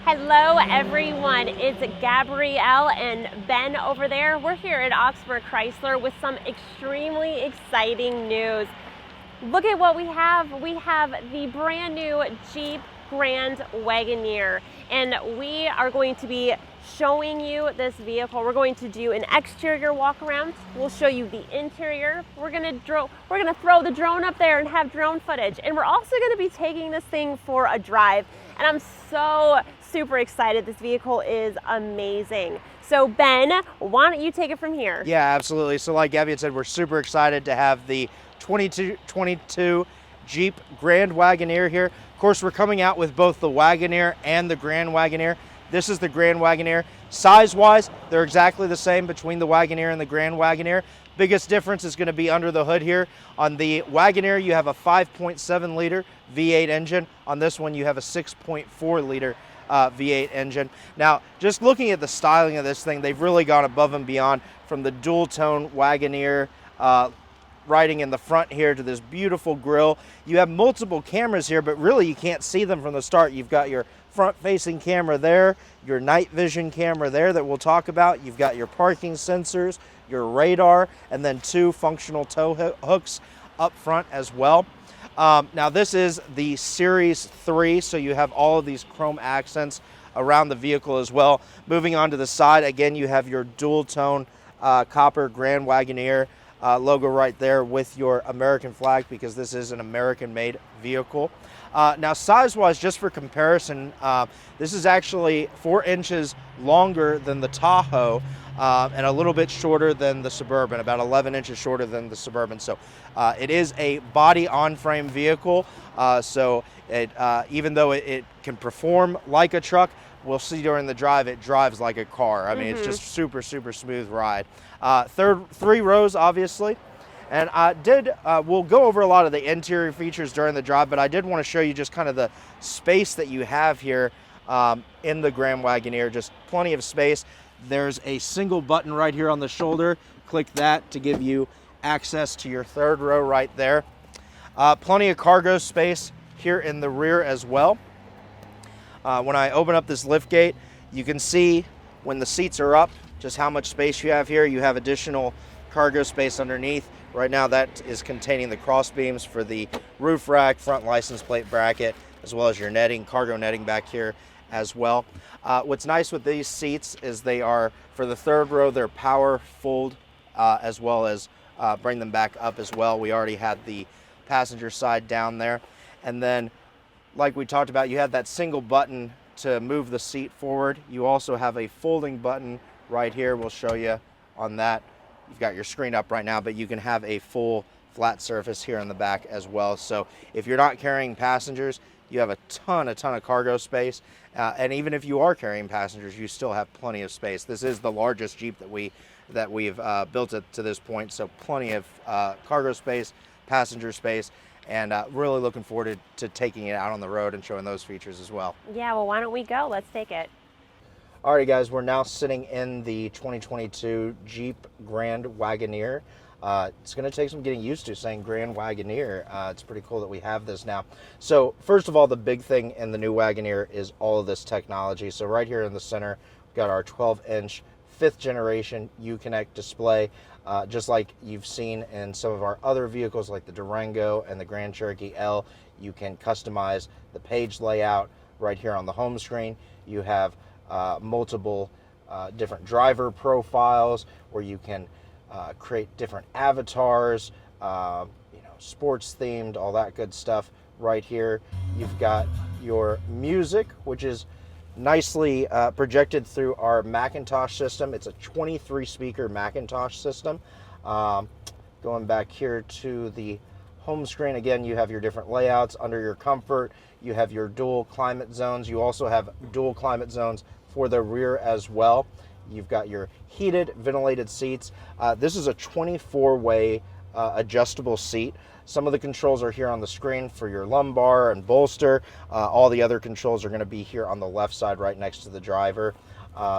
Hello everyone, it's Gabrielle and Ben over there. We're here at Oxford Chrysler with some extremely exciting news. Look at what we have. We have the brand new Jeep Grand Wagoneer, and we are going to be showing you this vehicle. We're going to do an exterior walk around. We'll show you the interior. We're gonna throw the drone up there and have drone footage, and we're also going to be taking this thing for a drive. And I'm so super excited. This vehicle is amazing. So Ben, why don't you take it from here? Yeah, absolutely. So like Gabby had said, we're super excited to have the 2022 Jeep Grand Wagoneer here. Of course, we're coming out with both the Wagoneer and the Grand Wagoneer. This is the Grand Wagoneer. Size-wise, they're exactly the same between the Wagoneer and the Grand Wagoneer. Biggest difference is going to be under the hood here. On the Wagoneer, you have a 5.7 liter V8 engine. On this one, you have a 6.4 liter V8 engine. Now, just looking at the styling of this thing, they've really gone above and beyond, from the dual-tone Wagoneer writing in the front here to this beautiful grille. You have multiple cameras here, but really you can't see them from the start. You've got your front-facing camera there, your night vision camera there that we'll talk about. You've got your parking sensors, your radar, and then two functional tow hooks up front as well. Now this is the Series 3, so you have all of these chrome accents around the vehicle as well. Moving on to the side, again, you have your dual-tone copper Grand Wagoneer logo right there with your American flag, because this is an American-made vehicle. Now size-wise, just for comparison, this is actually 4 inches longer than the Tahoe and a little bit shorter than the Suburban, about 11 inches shorter than the Suburban. So it is a body on-frame vehicle, so it, even though it can perform like a truck, we'll see during the drive it drives like a car. I mean, it's just super smooth ride. 3 rows, obviously. And we'll go over a lot of the interior features during the drive, but I did want to show you just kind of the space that you have here in the Grand Wagoneer. Just plenty of space. There's a single button right here on the shoulder. Click that to give you access to your 3rd row right there. Plenty of cargo space here in the rear as well. When I open up this lift gate, you can see when the seats are up just how much space you have here. You have additional cargo space underneath. Right now that is containing the cross beams for the roof rack, front license plate bracket, as well as your netting, cargo netting back here as well. What's nice with these seats is they are, for the 3rd row, they're power fold as well as bring them back up as well. We already had the passenger side down there. And then, like we talked about, you have that single button to move the seat forward. You also have a folding button right here. We'll show you on that. You've got your screen up right now, but you can have a full flat surface here in the back as well. So if you're not carrying passengers, you have a ton of cargo space. And even if you are carrying passengers, you still have plenty of space. This is the largest Jeep that we've built it to this point. So plenty of cargo space, passenger space, and really looking forward to taking it out on the road and showing those features as well. Yeah, well, why don't we go? Let's take it. Alright guys, we're now sitting in the 2022 Jeep Grand Wagoneer. It's going to take some getting used to saying Grand Wagoneer. It's pretty cool that we have this now. So first of all, the big thing in the new Wagoneer is all of this technology. So right here in the center, we've got our 12-inch 5th generation Uconnect display. Just like you've seen in some of our other vehicles like the Durango and the Grand Cherokee L, you can customize the page layout right here on the home screen. You have multiple different driver profiles where you can create different avatars, sports themed, all that good stuff right here. You've got your music, which is nicely projected through our Macintosh system. It's a 23 speaker Macintosh system. Going back here to the home screen, again, you have your different layouts. Under your comfort, you have your dual climate zones. You also have dual climate zones for the rear as well. You've got your heated, ventilated seats. This is a 24-way adjustable seat. Some of the controls are here on the screen for your lumbar and bolster. All the other controls are going to be here on the left side right next to the driver.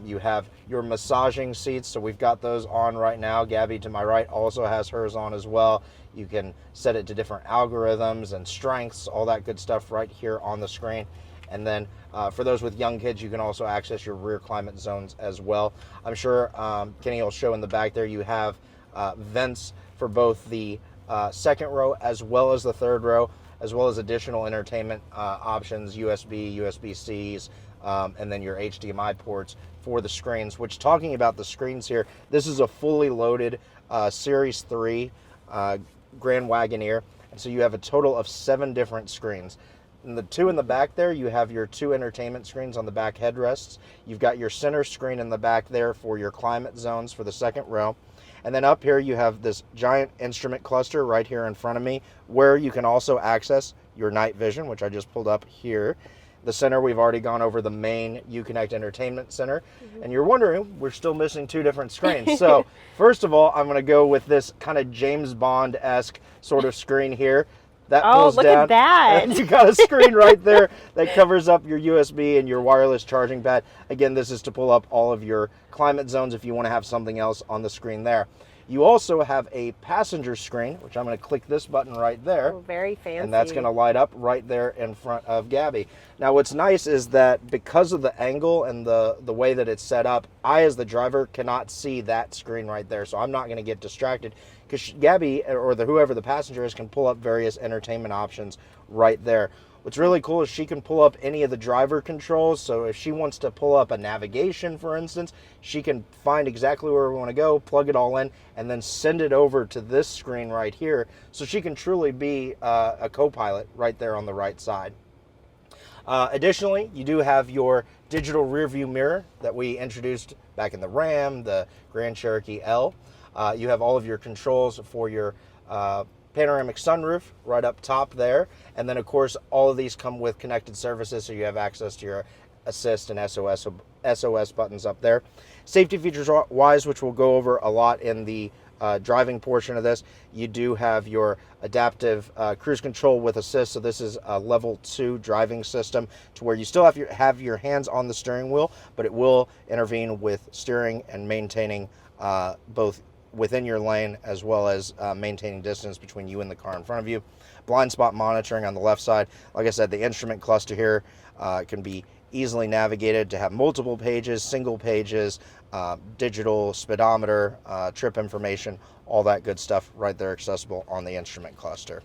You have your massaging seats, so we've got those on right now. Gabby to my right also has hers on as well. You can set it to different algorithms and strengths, all that good stuff right here on the screen. And then for those with young kids, you can also access your rear climate zones as well. I'm sure Kenny will show in the back there you have vents for both the second row as well as the third row, as well as additional entertainment options, USB, USB-Cs, and then your HDMI ports for the screens. Which, talking about the screens here, this is a fully loaded Series 3 Grand Wagoneer, and so you have a total of 7 different screens. And the 2 in the back there, you have your 2 entertainment screens on the back headrests. You've got your center screen in the back there for your climate zones for the second row. And then up here you have this giant instrument cluster right here in front of me, where you can also access your night vision, which I just pulled up here. The center, we've already gone over the main Uconnect Entertainment Center. And you're wondering, we're still missing 2 different screens. So first of all, I'm going to go with this kind of James Bond-esque sort of screen here. That pulls look down, at that. and you got a screen right there that covers up your USB and your wireless charging pad. Again, this is to pull up all of your climate zones if you want to have something else on the screen there. You also have a passenger screen, which I'm going to click this button right there. Oh, very fancy. And that's going to light up right there in front of Gabby. Now, what's nice is that because of the angle and the way that it's set up, I, as the driver, cannot see that screen right there. So I'm not going to get distracted, because Gabby, or whoever the passenger is, can pull up various entertainment options right there. What's really cool is she can pull up any of the driver controls. So if she wants to pull up a navigation, for instance, she can find exactly where we want to go, plug it all in, and then send it over to this screen right here. So she can truly be a co-pilot right there on the right side. Additionally, you do have your digital rear view mirror that we introduced back in the Ram, the Grand Cherokee L. You have all of your controls for your panoramic sunroof right up top there. And then, of course, all of these come with connected services, so you have access to your assist and SOS buttons up there. Safety features wise, which we'll go over a lot in the driving portion of this, you do have your adaptive cruise control with assist. So this is a level 2 driving system, to where you still have your hands on the steering wheel, but it will intervene with steering and maintaining both within your lane, as well as maintaining distance between you and the car in front of you. Blind spot monitoring on the left side. Like I said, the instrument cluster here can be easily navigated to have multiple pages, single pages, digital speedometer, trip information, all that good stuff right there accessible on the instrument cluster.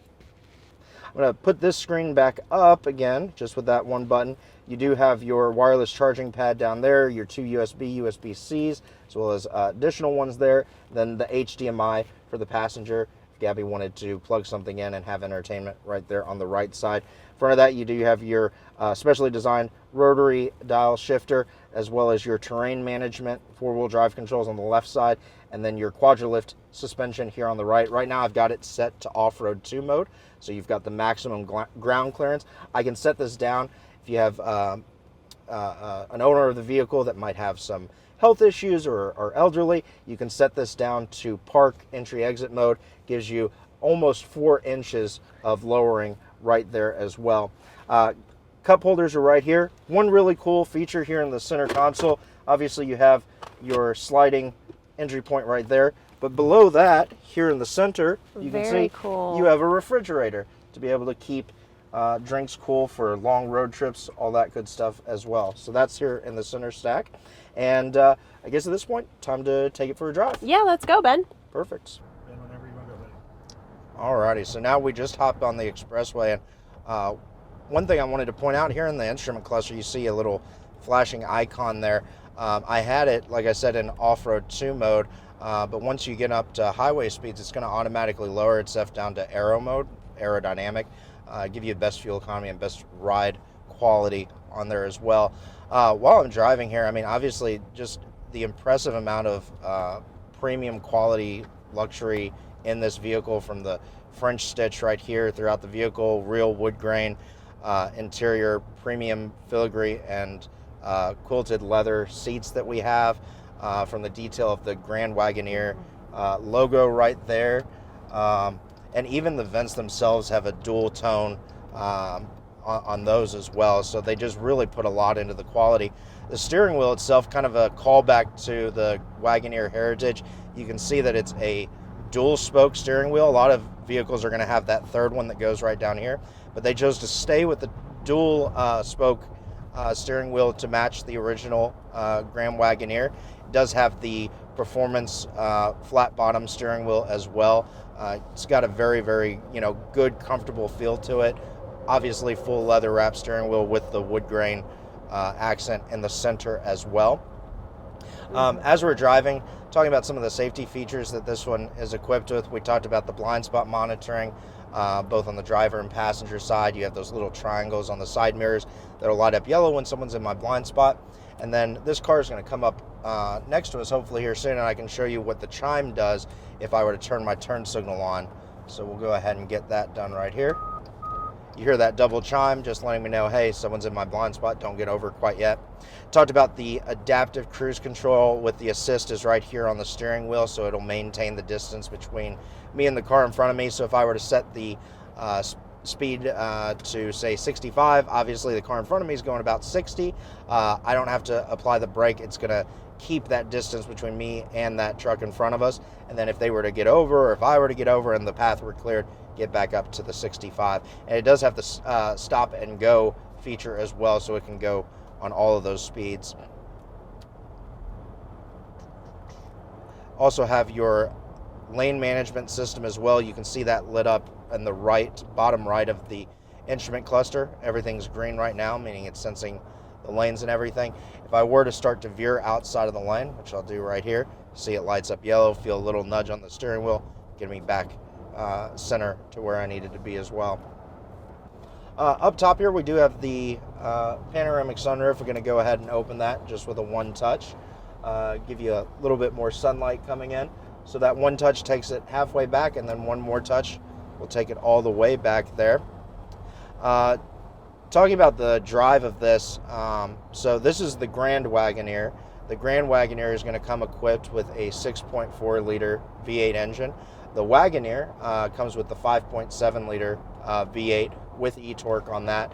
I'm going to put this screen back up again, just with that one button. You do have your wireless charging pad down there, your 2 USB-Cs, as well as additional ones there. Then the HDMI for the passenger, if Gabby wanted to plug something in and have entertainment right there on the right side. In front of that, you do have your specially designed rotary dial shifter, as well as your terrain management, 4-wheel drive controls on the left side, and then your quadrilift suspension here on the right. Right now, I've got it set to off-road 2 mode, so you've got the maximum ground clearance. I can set this down if you have an owner of the vehicle that might have some health issues or elderly. You can set this down to park entry-exit mode. Gives you almost 4 inches of lowering right there as well. Cup holders are right here. One really cool feature here in the center console, obviously you have your sliding entry point right there, but below that, here in the center, you can see cool. You have a refrigerator to be able to keep drinks cool for long road trips, all that good stuff as well. So that's here in the center stack. And I guess at this point, time to take it for a drive. Yeah, let's go, Ben. Perfect. Ben, whenever you want to go, buddy. Alrighty, so now we just hopped on the expressway, and one thing I wanted to point out here in the instrument cluster, you see a little flashing icon there. I had it, like I said, in off-road 2 mode, but once you get up to highway speeds, it's going to automatically lower itself down to aero mode, aerodynamic, give you best fuel economy and best ride quality on there as well. While I'm driving here, I mean, obviously, just the impressive amount of premium quality luxury in this vehicle, from the French stitch right here throughout the vehicle, real wood grain, interior premium filigree and quilted leather seats that we have, from the detail of the Grand Wagoneer logo right there, and even the vents themselves have a dual tone on those as well, so they just really put a lot into the quality. The steering wheel itself, kind of a callback to the Wagoneer heritage. You can see that it's a dual spoke steering wheel. A lot of vehicles are going to have that third one that goes right down here, but they chose to stay with the dual spoke steering wheel to match the original Grand Wagoneer. It does have the performance flat bottom steering wheel as well. It's got a very, very, good, comfortable feel to it. Obviously, full leather wrap steering wheel with the wood grain accent in the center as well. As we're driving, talking about some of the safety features that this one is equipped with, we talked about the blind spot monitoring, both on the driver and passenger side. You have those little triangles on the side mirrors that'll light up yellow when someone's in my blind spot. And then this car is going to come up next to us hopefully here soon, and I can show you what the chime does if I were to turn my turn signal on. So we'll go ahead and get that done right here. You hear that double chime just letting me know, hey, someone's in my blind spot, don't get over quite yet. Talked about the adaptive cruise control with the assist is right here on the steering wheel, so it'll maintain the distance between me and the car in front of me. So if I were to set the speed to say 65, obviously the car in front of me is going about 60. I don't have to apply the brake. It's going to keep that distance between me and that truck in front of us. And then if they were to get over, or if I were to get over and the path were cleared, get back up to the 65. And it does have the stop and go feature as well, so it can go on all of those speeds. Also have your lane management system as well. You can see that lit up in the bottom right of the instrument cluster. Everything's green right now, meaning it's sensing the lanes and everything. If I were to start to veer outside of the lane, which I'll do right here, see it lights up yellow, feel a little nudge on the steering wheel, get me back center to where I needed to be as well. Up top here we do have the panoramic sunroof. We're going to go ahead and open that just with a one touch, give you a little bit more sunlight coming in. So that one touch takes it halfway back, and then one more touch will take it all the way back there. Talking about the drive of this, so this is the Grand Wagoneer. The Grand Wagoneer is going to come equipped with a 6.4 liter V8 engine. The Wagoneer comes with the 5.7 liter V8 with e-torque on that.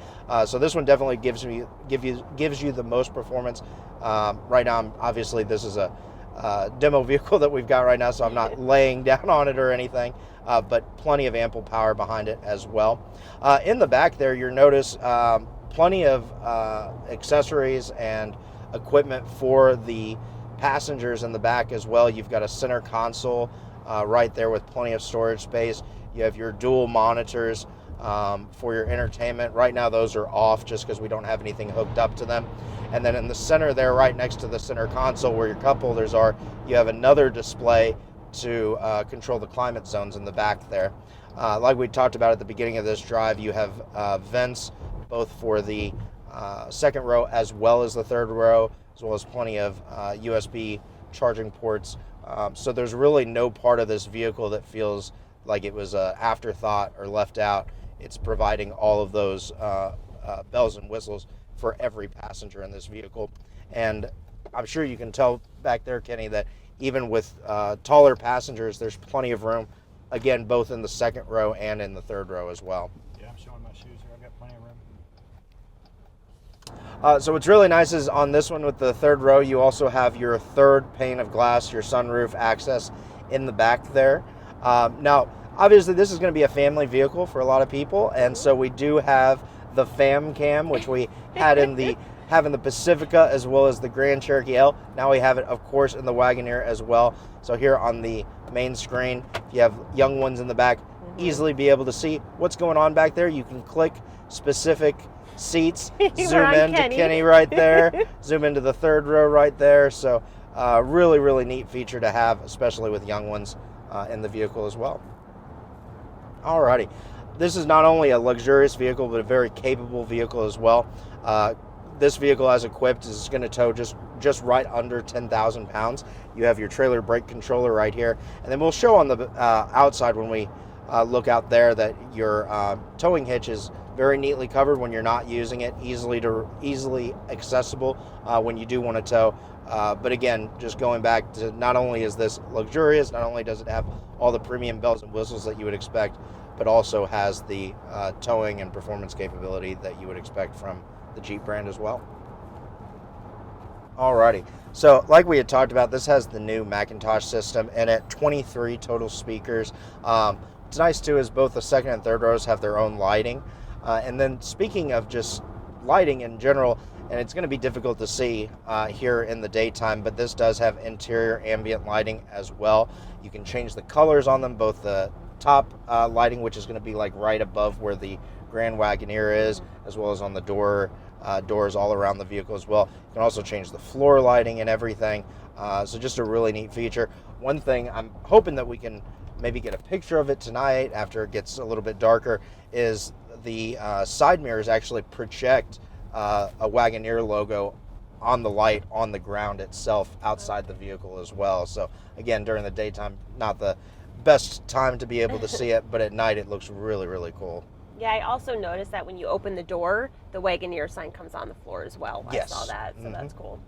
So this one definitely gives you the most performance. Right now, obviously this is a demo vehicle that we've got right now, so I'm not laying down on it or anything, but plenty of ample power behind it as well. In the back there, you'll notice plenty of accessories and equipment for the passengers in the back as well. You've got a center console right there with plenty of storage space. You have your dual monitors for your entertainment. Right now those are off just because we don't have anything hooked up to them. And then in the center there, right next to the center console where your cup holders are, you have another display to control the climate zones in the back there. Like we talked about at the beginning of this drive, you have vents both for the second row as well as the third row, as well as plenty of USB charging ports. So there's really no part of this vehicle that feels like it was an afterthought or left out. It's providing all of those bells and whistles for every passenger in this vehicle. And I'm sure you can tell back there, Kenny, that even with taller passengers, there's plenty of room, again, both in the second row and in the third row as well. Yeah, I'm showing my shoes here. I've got plenty of room. So what's really nice is on this one with the third row, you also have your third pane of glass, your sunroof access in the back there. Now, obviously, this is going to be a family vehicle for a lot of people, and so we do have the fam cam, which we had in the Pacifica as well as the Grand Cherokee L. Now we have it, of course, in the Wagoneer as well. So here on the main screen, if you have young ones in the back, easily be able to see what's going on back there. You can click specific seats, zoom in to Kenny right there, zoom into the third row right there. So really, really neat feature to have, especially with young ones in the vehicle as well. Alrighty. This is not only a luxurious vehicle, but a very capable vehicle as well. This vehicle, as equipped, is going to tow just right under 10,000 pounds. You have your trailer brake controller right here. And then we'll show on the outside when we look out there that your towing hitch is very neatly covered when you're not using it, easily accessible when you do want to tow. But again, just going back to, not only is this luxurious, not only does it have all the premium bells and whistles that you would expect, but also has the towing and performance capability that you would expect from the Jeep brand as well. Alrighty, so like we had talked about, this has the new Macintosh system in it, 23 total speakers. What's nice too is both the second and third rows have their own lighting. And then speaking of just lighting in general, and it's going to be difficult to see here in the daytime, but this does have interior ambient lighting as well. You can change the colors on them, both the top lighting, which is going to be like right above where the Grand Wagoneer is, as well as on the doors all around the vehicle as well. You can also change the floor lighting and everything. So just a really neat feature. One thing I'm hoping that we can maybe get a picture of it tonight after it gets a little bit darker is the side mirrors actually project a Wagoneer logo on the light on the ground itself outside the vehicle as well. So again, during the daytime, not the best time to be able to see it, but at night it looks really, really cool. Yeah, I also noticed that when you open the door, the Wagoneer sign comes on the floor as well. Yes. I saw that, so that's cool.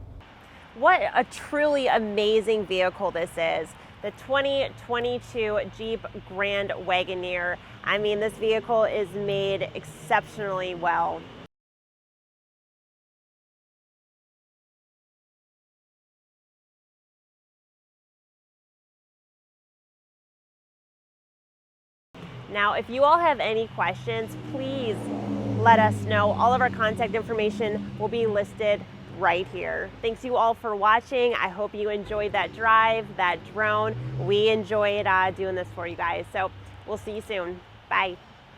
What a truly amazing vehicle this is. The 2022 Jeep Grand Wagoneer. I mean, this vehicle is made exceptionally well. Now, if you all have any questions, please let us know. All of our contact information will be listed right here. Thanks you all for watching. I hope you enjoyed that drive, that drone. We enjoyed doing this for you guys. So we'll see you soon. Bye.